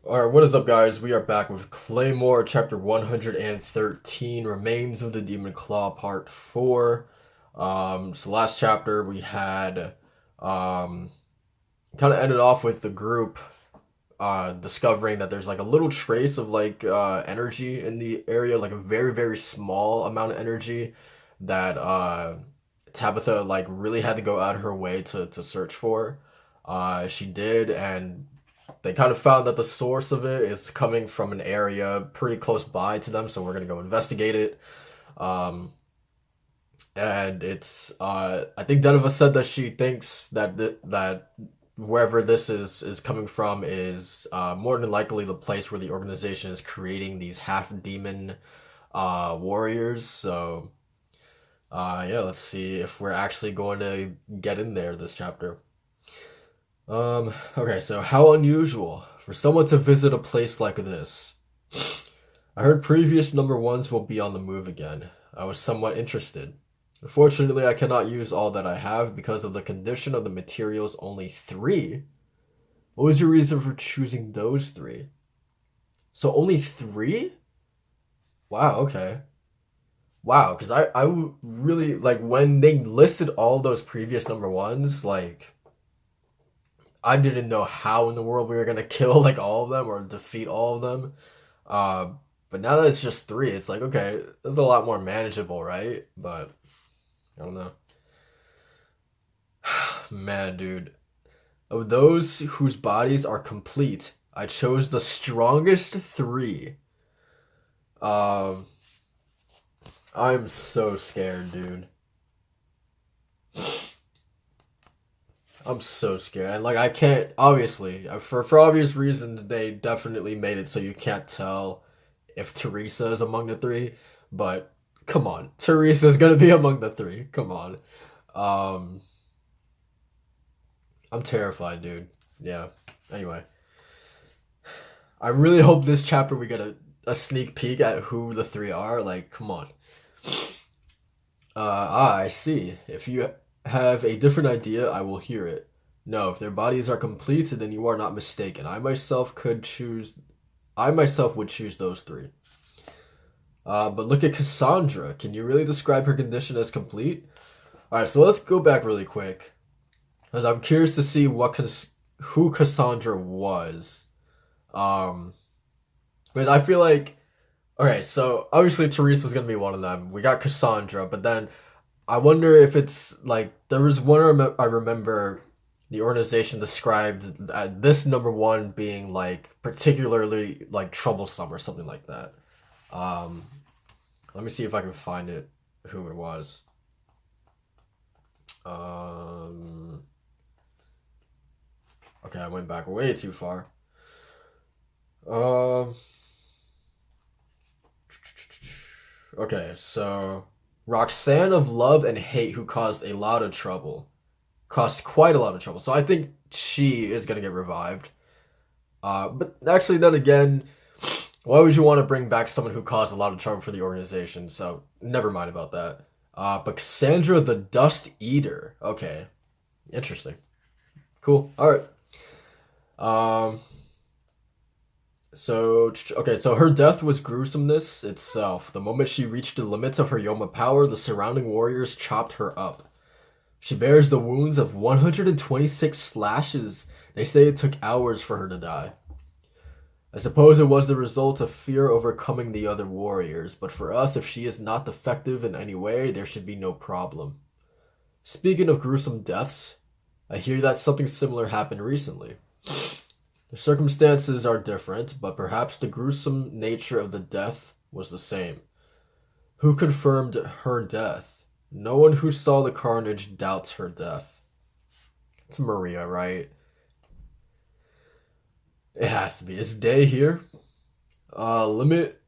Alright, what is up, guys? We are back with Claymore, chapter 113, Remains of the Demon Claw, part 4. So last chapter we had, um, kind of ended off with the group, discovering that there's like a little trace of energy in the area, like a very, very small amount of energy that, Tabitha, like, really had to go out of her way to search for. She did, and they kind of found that the source of it is coming from an area pretty close by to them, so we're gonna go investigate it. Um, and it's I think Deneva said that she thinks that that wherever this is coming from is more than likely the place where the organization is creating these half demon warriors. So yeah, let's see if we're actually going to get in there this chapter. Okay, so how unusual for someone to visit a place like this. I heard previous number ones will be on the move again. I was somewhat interested. Unfortunately, I cannot use all that I have because of the condition of the materials, only three. What was your reason for choosing those three? So only three? Wow, okay. Wow, because really, like, when they listed all those previous number ones, like, I didn't know how in the world we were gonna kill like all of them or defeat all of them. Uh, but now that it's just three, it's like okay, it's a lot more manageable, right? But I don't know. Man, dude, of those whose bodies are complete, I chose the strongest three. Um, I'm so scared, dude. I'm so scared. And like I can't obviously for obvious reasons they definitely made it so you can't tell if Teresa is among the three, but come on. Teresa is gonna be among the three. Come on. Um I'm terrified, dude. Yeah. Anyway. I really hope this chapter we get a sneak peek at who the three are. Like, come on. I see. If you have a different idea, I will hear it. No, if their bodies are complete, then you are not mistaken. I myself would choose those three. But look at Cassandra. Can you really describe her condition as complete? Alright, so let's go back really quick. Because I'm curious to see who Cassandra was. Um, because I feel like, okay, so obviously Teresa's gonna be one of them. We got Cassandra, but then I wonder if it's like there was one I remember the organization described this number one being like particularly like troublesome or something like that. Um, Let me see if I can find it. Who it was? Um, okay, I went back way too far. Um, okay, so Roxanne of Love and Hate, who caused a lot of trouble, caused quite a lot of trouble. So I think she is gonna get revived. But actually, then again, why would you want to bring back someone who caused a lot of trouble for the organization? So never mind about that. But Cassandra the Dust Eater. Okay, interesting. Cool. All right. Um. So her death was gruesomeness itself. The moment she reached the limits of her Yoma power, the surrounding warriors chopped her up. She bears the wounds of 126 slashes. They say it took hours for her to die. I suppose it was the result of fear overcoming the other warriors, but for us, if she is not defective in any way, there should be no problem. Speaking of gruesome deaths, I hear that something similar happened recently. The circumstances are different, but perhaps the gruesome nature of the death was the same. Who confirmed her death? No one who saw the carnage doubts her death. It's Maria, right? It has to be. Is Day here? Limit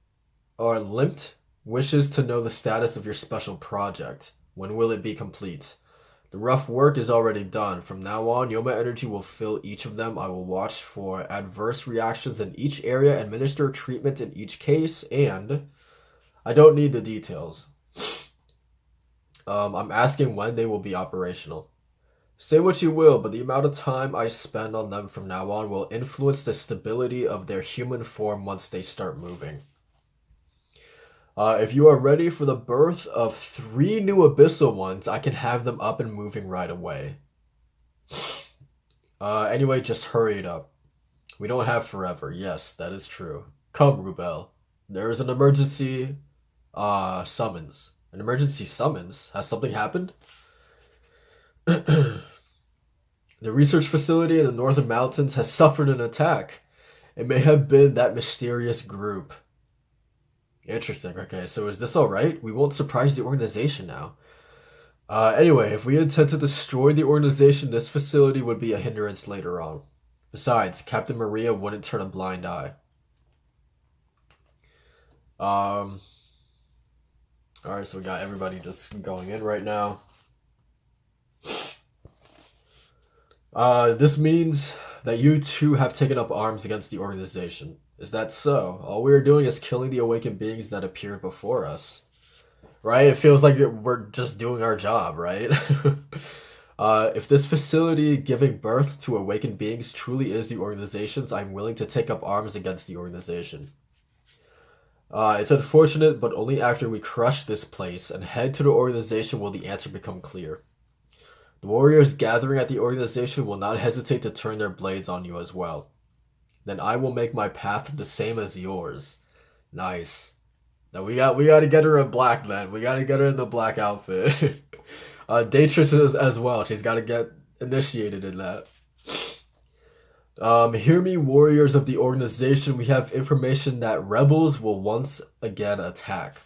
or Limped wishes to know the status of your special project. When will it be complete? The rough work is already done. From now on, Yoma Energy will fill each of them. I will watch for adverse reactions in each area, administer treatment in each case, and I don't need the details. I'm asking when they will be operational. Say what you will, but the amount of time I spend on them from now on will influence the stability of their human form once they start moving. If you are ready for the birth of 3 new abyssal ones, I can have them up and moving right away. Anyway, just hurry it up. We don't have forever. Yes, that is true. Come, Rubel. There is an emergency summons. An emergency summons? Has something happened? The research facility in the northern mountains has suffered an attack. It may have been that mysterious group. Interesting. Okay, so is this alright? We won't surprise the organization now. Anyway, if we intend to destroy the organization, this facility would be a hindrance later on. Besides, Captain Maria wouldn't turn a blind eye. Alright, so we got everybody just going in right now. This means that you two have taken up arms against the organization. Is that so? All we are doing is killing the awakened beings that appeared before us. Right? It feels like we're just doing our job, right? If this facility giving birth to awakened beings truly is the organization's, I'm willing to take up arms against the organization. It's unfortunate, but only after we crush this place and head to the organization will the answer become clear. The warriors gathering at the organization will not hesitate to turn their blades on you as well. Then I will make my path the same as yours. Nice. Now we got to get her in black, man. We got to get her in the black outfit. Daetrys is as well. She's got to get initiated in that. Hear me, warriors of the organization. We have information that rebels will once again attack.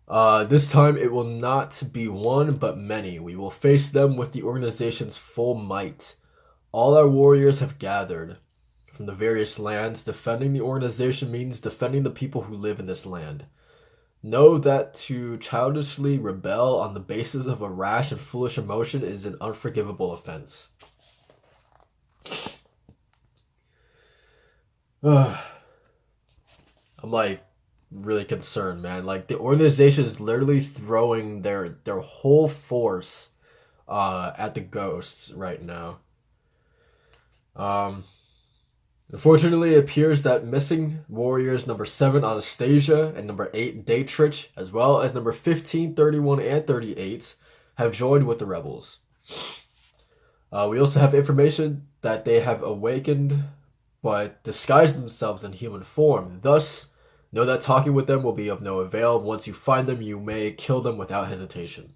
This time it will not be one, but many. We will face them with the organization's full might. All our warriors have gathered from the various lands. Defending the organization means defending the people who live in this land. Know that to childishly rebel on the basis of a rash and foolish emotion is an unforgivable offense. I'm like really concerned, man. Like the organization is literally throwing their whole force at the ghosts right now. Unfortunately, it appears that missing warriors number 7 Anastasia and number 8 Daetrich, as well as number 15, 31, and 38 have joined with the rebels. We also have information that they have awakened but disguised themselves in human form. Thus, know that talking with them will be of no avail. Once you find them, you may kill them without hesitation.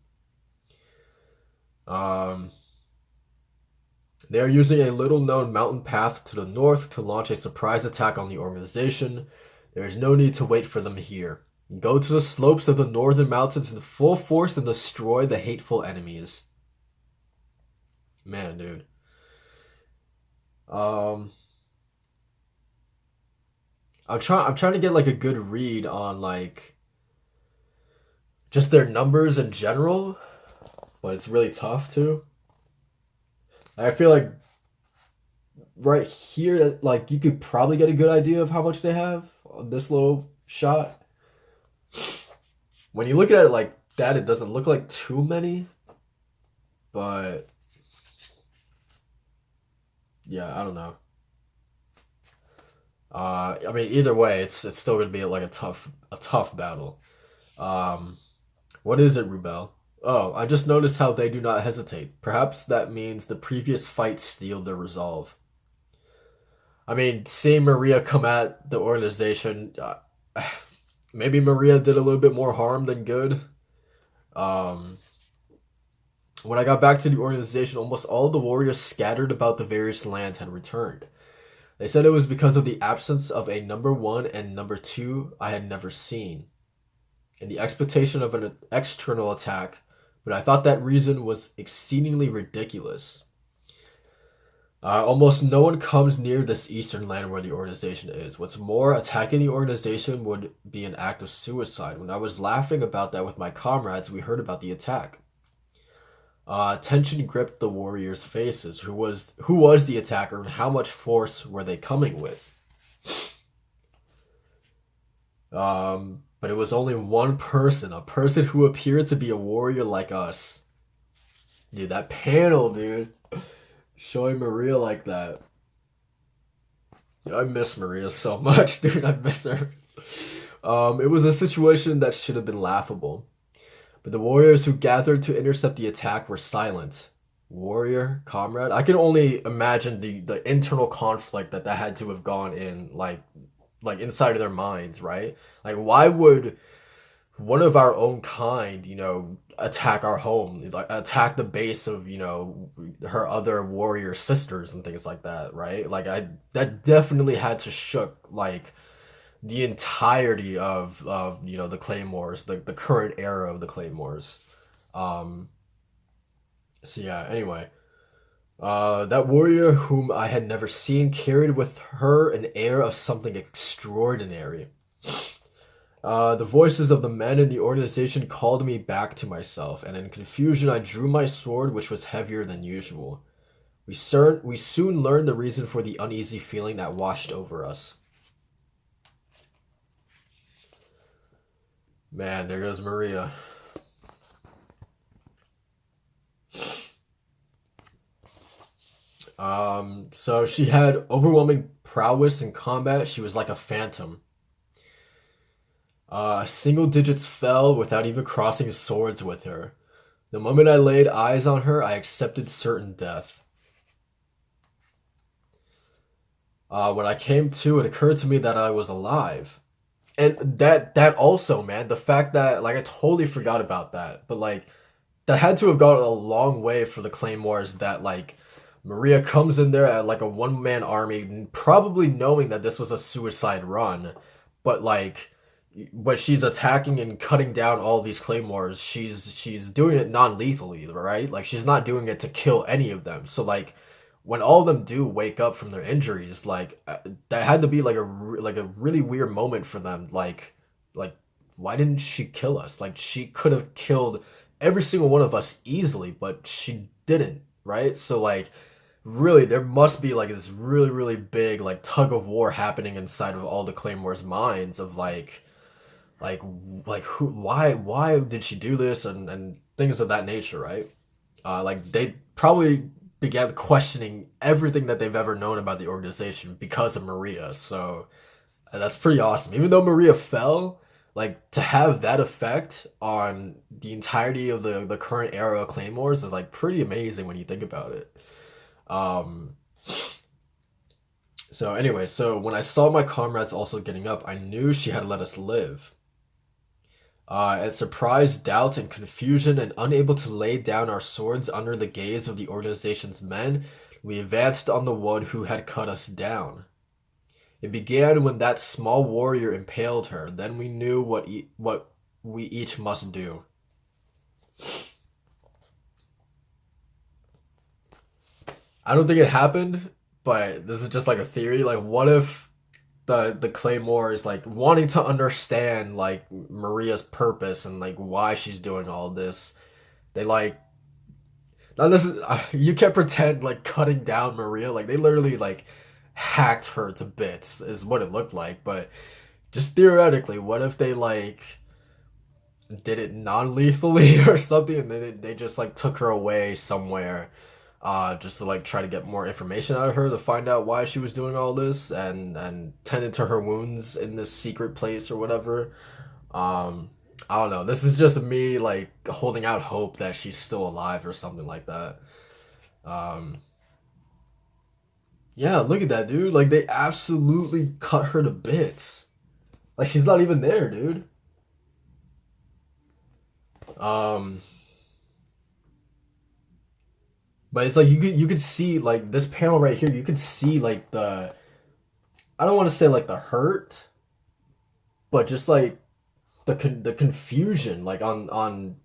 They are using a little-known mountain path to the north to launch a surprise attack on the organization. There is no need to wait for them here. Go to the slopes of the northern mountains in full force and destroy the hateful enemies. Man, dude. I'm trying to get like a good read on like just their numbers in general, but it's really tough too. I feel like right here, like you could probably get a good idea of how much they have on this little shot. When you look at it like that, it doesn't look like too many, but yeah, I don't know. I mean, either way, it's still gonna be like a tough battle. What is it, Rubel? Oh, I just noticed how they do not hesitate. Perhaps that means the previous fight steeled their resolve. I mean, seeing Maria come at the organization, maybe Maria did a little bit more harm than good. When I got back to the organization, almost all the warriors scattered about the various lands had returned. They said it was because of the absence of a number 1 and number 2 I had never seen, and the expectation of an external attack, but I thought that reason was exceedingly ridiculous. Almost no one comes near this eastern land where the organization is. What's more, attacking the organization would be an act of suicide. When I was laughing about that with my comrades, we heard about the attack. Tension gripped the warriors' faces. Who was the attacker and how much force were they coming with? But it was only one person, a person who appeared to be a warrior like us. Dude, that panel, dude. Showing Maria like that. Dude, I miss Maria so much, dude. I miss her. It was a situation that should have been laughable, but the warriors who gathered to intercept the attack were silent. Warrior, comrade. I can only imagine the internal conflict that had to have gone in, like inside of their minds, right? Like, why would one of our own kind, attack our home, like attack the base of, her other warrior sisters and things like that, right? Like, that definitely had to shook like the entirety of the Claymores, the current era of the Claymores. Um, so yeah, anyway. That warrior whom I had never seen carried with her an air of something extraordinary. The voices of the men in the organization called me back to myself, and in confusion I drew my sword, which was heavier than usual. We soon learned the reason for the uneasy feeling that washed over us. Man, there goes Maria. So she had overwhelming prowess in combat. She was like a phantom. Single digits fell without even crossing swords with her. The moment I laid eyes on her, I accepted certain death. When I came to, it occurred to me that I was alive. And that also, man, the fact that, like, I totally forgot about that, but like that had to have gone a long way for the Claymores, that like Maria comes in there at like a one-man army, probably knowing that this was a suicide run, but like when she's attacking and cutting down all these Claymores, she's doing it non-lethally, right? Like, she's not doing it to kill any of them. So like when all of them do wake up from their injuries, like that had to be like like a really weird moment for them. Like why didn't she kill us? Like, she could have killed every single one of us easily, but she didn't, right? So like really there must be like this really really big like tug of war happening inside of all the Claymores' minds of like like who why did she do this, and things of that nature, right? Like, they probably began questioning everything that they've ever known about the organization because of Maria. So that's pretty awesome. Even though Maria fell, like, to have that effect on the entirety of the current era of Claymores is like pretty amazing when you think about it. Um, so anyway, so when I saw my comrades also getting up, I knew she had let us live. And surprise, doubt, and confusion, and unable to lay down our swords under the gaze of the organization's men, we advanced on the one who had cut us down. It began when that small warrior impaled her. Then we knew what we each must do. I don't think it happened, but this is just like a theory. Like, what if the Claymore is like wanting to understand like Maria's purpose and like why she's doing all this? They like now this is you can't pretend like cutting down Maria. Like, they literally like hacked her to bits is what it looked like. But just theoretically, what if they like did it non-lethally or something, and they just like took her away somewhere, just to like try to get more information out of her to find out why she was doing all this, and tended to her wounds in this secret place or whatever. I don't know. This is just me like holding out hope that she's still alive or something like that. Um, yeah, look at that, dude. Like, they absolutely cut her to bits. Like, she's not even there, dude. Um, but it's like you could see like this panel right here. You could see like I don't want to say like the hurt, but just like the confusion like on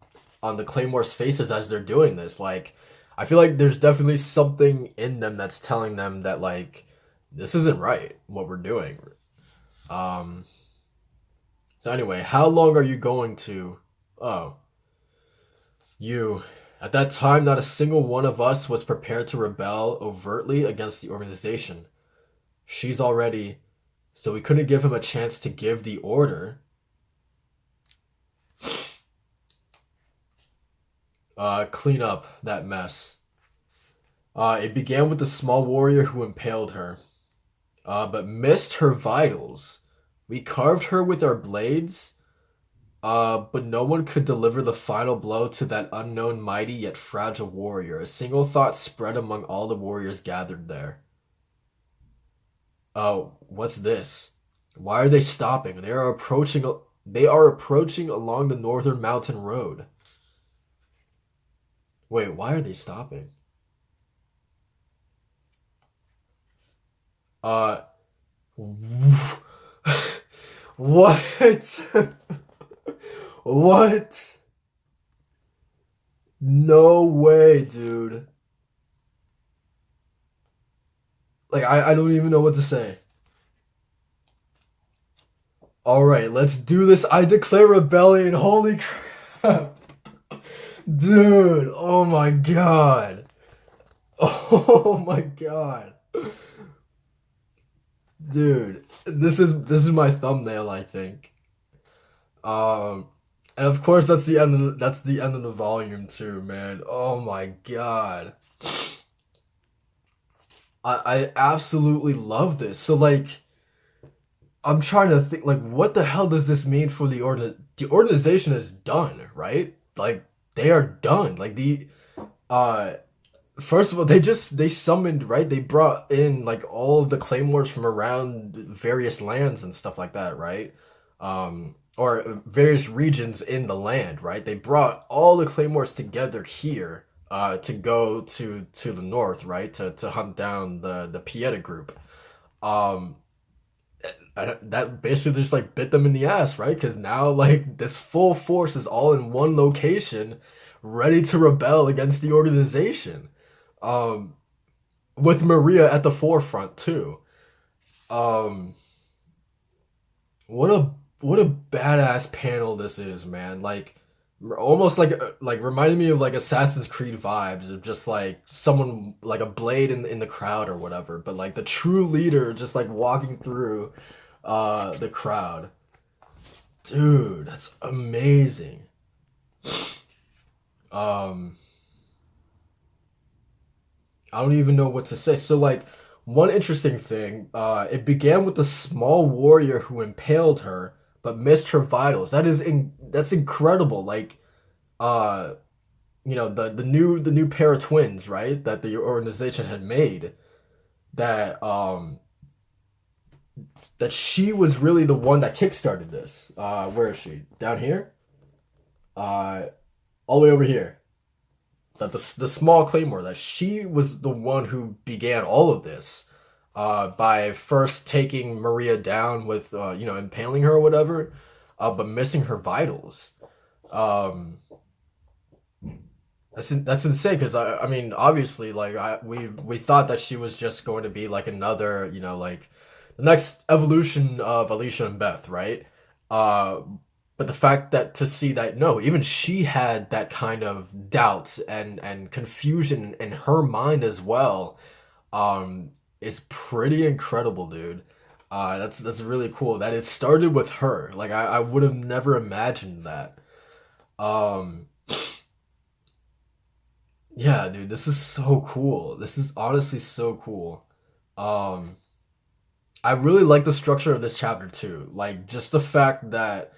the Claymore's faces as they're doing this. Like, I feel like there's definitely something in them that's telling them that like this isn't right what we're doing. Um, so anyway, how long are you going to? Oh, you. At that time, not a single one of us was prepared to rebel overtly against the organization. She's already. So we couldn't give him a chance to give the order. clean up that mess. It began with the small warrior who impaled her, but missed her vitals. We carved her with our blades, but no one could deliver the final blow to that unknown, mighty yet fragile warrior. A single thought spread among all the warriors gathered there. Oh, what's this? Why are they stopping? They are approaching. They are approaching along the northern mountain road. Wait, why are they stopping? Uh, what? What? No way, dude. Like, I don't even know what to say. Alright, let's do this. I declare rebellion. Holy crap. Dude, oh my god. Oh my god. Dude, this is my thumbnail, I think. Um and of course that's the end of the volume too, man. Oh my god. I absolutely love this. So like I'm trying to think like what the hell does this mean for the organization is done, right? Like they are done. Like the uh first of all they summoned, right? They brought in like all of the claymores from around various lands and stuff like that, right? Or various regions in the land, right? They brought all the claymores together here to go to the north, right? To hunt down the Pieta group. Um that basically just like bit them in the ass, right? Because now like this full force is all in one location, ready to rebel against the organization. Um, with Maria at the forefront too. Um, what a what a badass panel this is, man. Like almost like reminding me of like Assassin's Creed vibes of just like someone like a blade in the crowd or whatever, but like the true leader just like walking through the crowd. Dude, that's amazing. Um I don't even know what to say. So like one interesting thing, it began with a small warrior who impaled her but missed her vitals. That's incredible. Like uh the new pair of twins, right? That the organization had made that that she was really the one that kickstarted this. Where is she? Down here? Uh all the way over here. That the small Claymore, that she was the one who began all of this by first taking Maria down with impaling her or whatever, but missing her vitals. Um, that's insane because I mean obviously like we thought that she was just going to be like another like the next evolution of Alicia and Beth, right? Uh, but the fact that to see that no, even she had that kind of doubt and confusion in her mind as well, um, is pretty incredible, dude. That's really cool that it started with her. Like I would have never imagined that. Um, yeah, dude, this is so cool. This is honestly so cool. Um, I really like the structure of this chapter too. Like just the fact that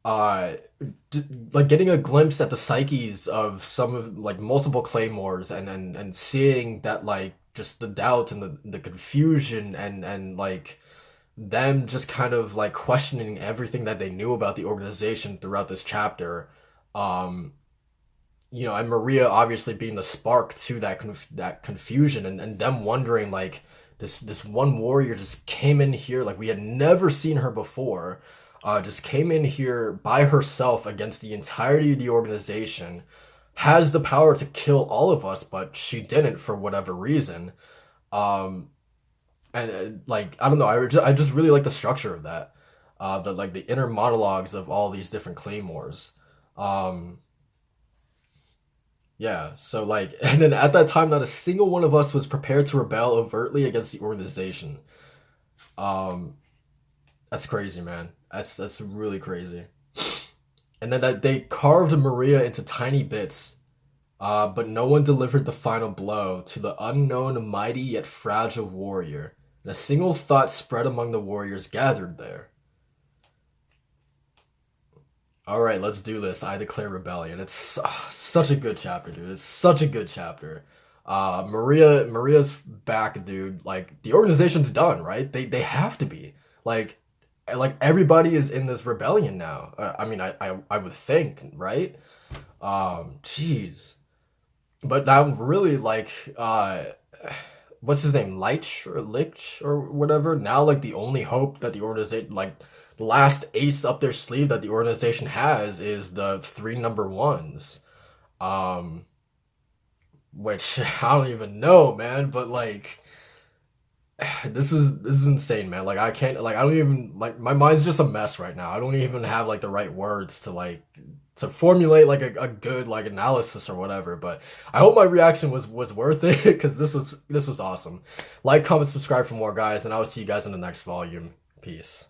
uh like getting a glimpse at the psyches of some of like multiple claymores and seeing that like just the doubt and the confusion and like them just kind of like questioning everything that they knew about the organization throughout this chapter. um and Maria obviously being the spark to that confusion and them wondering like this one warrior just came in here like we had never seen her before, just came in here by herself against the entirety of the organization, has the power to kill all of us, but she didn't for whatever reason. Um, and like I don't know, I just really like the structure of that, the like the inner monologues of all these different claymores. Um, Yeah, so like, and then at that time, not a single one of us was prepared to rebel overtly against the organization. Um, that's crazy, man. That's really crazy. And then that they carved Maria into tiny bits, But no one delivered the final blow to the unknown, mighty yet fragile warrior. And a single thought spread among the warriors gathered there. All right, let's do this. I declare rebellion. It's such a good chapter, dude. It's such a good chapter. Maria's back, dude. Like the organization's done, right? They have to be. Like everybody is in this rebellion now. I mean, I would think, right? Jeez. But now really what's his name? Lich or whatever. Now like the only hope that the organization like the last ace up their sleeve that the organization has is the three number ones. Um which I don't even know, man, but like this is insane, man. Like I can't like I don't even like my mind's just a mess right now. I don't even have like the right words to to formulate like a good like analysis or whatever. But I hope my reaction was worth it because this was awesome. Like, comment, subscribe for more, guys, and I will see you guys in the next volume. Peace.